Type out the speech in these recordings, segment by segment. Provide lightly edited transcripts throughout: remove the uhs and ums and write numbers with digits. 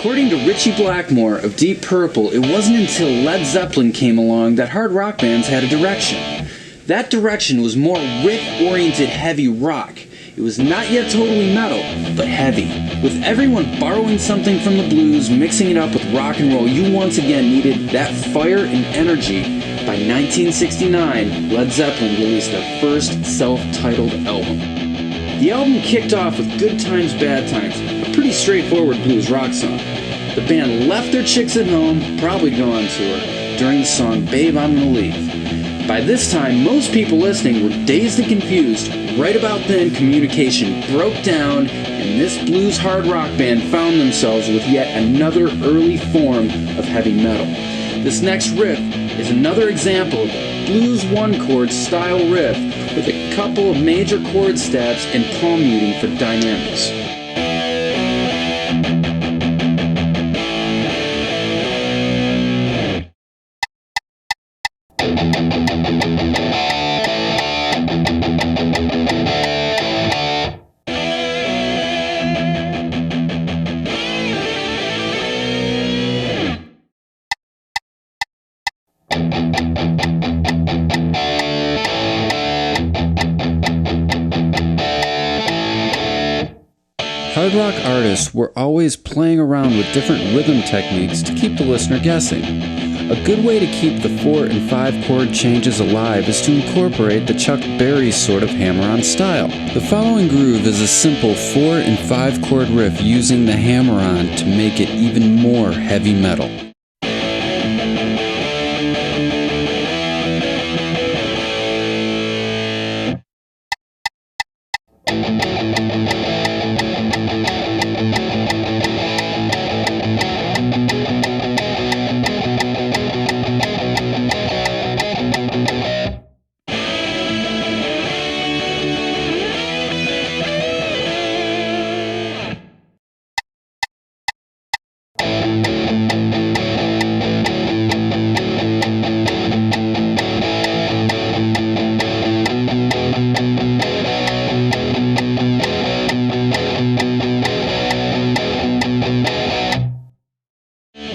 According to Ritchie Blackmore of Deep Purple, it wasn't until Led Zeppelin came along that hard rock bands had a direction. That direction was more riff-oriented heavy rock. It was not yet totally metal, but heavy. With everyone borrowing something from the blues, mixing it up with rock and roll, you once again needed that fire and energy. By 1969, Led Zeppelin released their first self-titled album. The album kicked off with Good Times, Bad Times, a pretty straightforward blues rock song. The band left their chicks at home, probably go on tour, during the song Babe, I'm Gonna Leave. By this time, most people listening were dazed and confused. Right about then, communication broke down, and this blues hard rock band found themselves with yet another early form of heavy metal. This next riff is another example of a blues one-chord style riff with a couple of major chord stabs and palm muting for dynamics. Hard rock artists were always playing around with different rhythm techniques to keep the listener guessing. A good way to keep the 4 and 5 chord changes alive is to incorporate the Chuck Berry sort of hammer-on style. The following groove is a simple 4 and 5 chord riff using the hammer-on to make it even more heavy metal.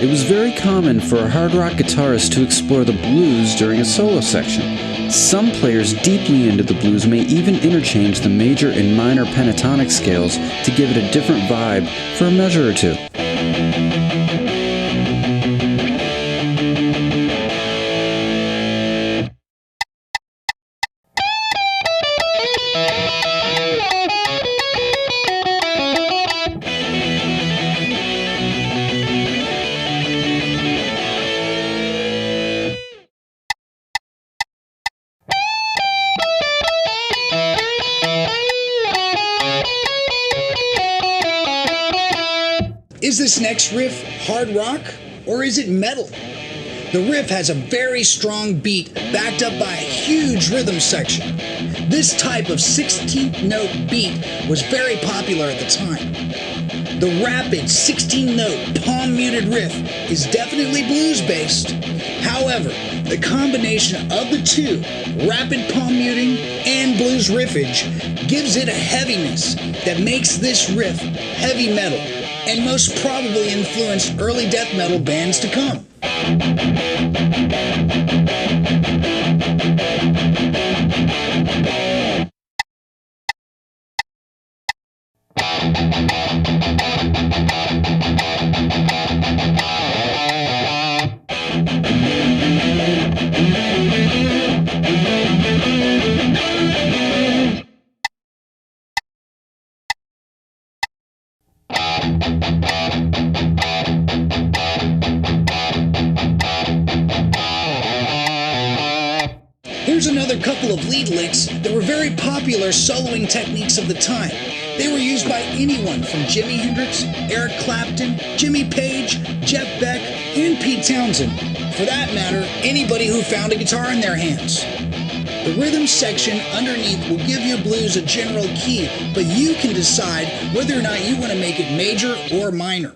It was very common for a hard rock guitarist to explore the blues during a solo section. Some players deeply into the blues may even interchange the major and minor pentatonic scales to give it a different vibe for a measure or two. Is this next riff hard rock, or is it metal? The riff has a very strong beat backed up by a huge rhythm section. This type of 16th note beat was very popular at the time. The rapid 16-note palm-muted riff is definitely blues-based. However, the combination of the two, rapid palm muting and blues riffage, gives it a heaviness that makes this riff heavy metal, and most probably influenced early death metal bands to come. Here's another couple of lead licks that were very popular soloing techniques of the time. They were used by anyone from Jimi Hendrix, Eric Clapton, Jimmy Page, Jeff Beck, and Pete Townsend. For that matter, anybody who found a guitar in their hands. The rhythm section underneath will give your blues a general key, but you can decide whether or not you want to make it major or minor.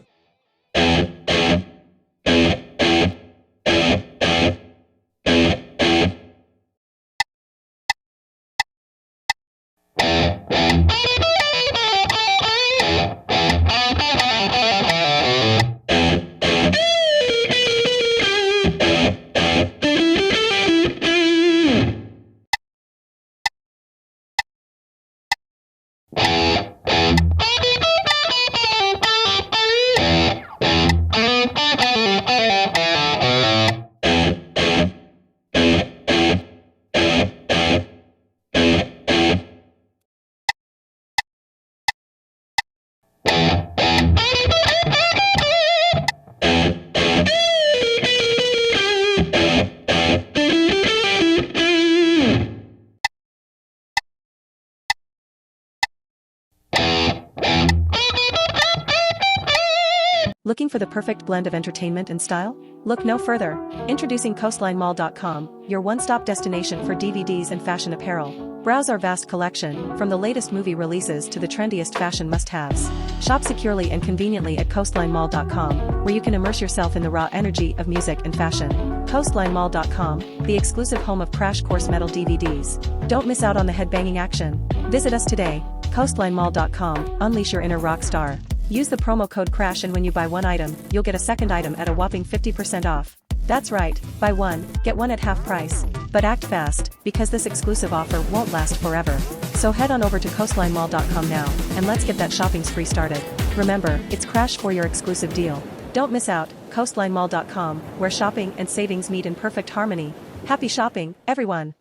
Looking for the perfect blend of entertainment and style? Look no further. Introducing CoastlineMall.com, your one-stop destination for DVDs and fashion apparel. Browse our vast collection, from the latest movie releases to the trendiest fashion must-haves. Shop securely and conveniently at CoastlineMall.com, where you can immerse yourself in the raw energy of music and fashion. CoastlineMall.com, the exclusive home of Crash Course Metal DVDs. Don't miss out on the headbanging action. Visit us today. CoastlineMall.com, unleash your inner rock star. Use the promo code CRASH, and when you buy one item, you'll get a second item at a whopping 50% off. That's right, buy one, get one at half price. But act fast, because this exclusive offer won't last forever. So head on over to CoastlineMall.com now, and let's get that shopping spree started. Remember, it's CRASH for your exclusive deal. Don't miss out, CoastlineMall.com, where shopping and savings meet in perfect harmony. Happy shopping, everyone!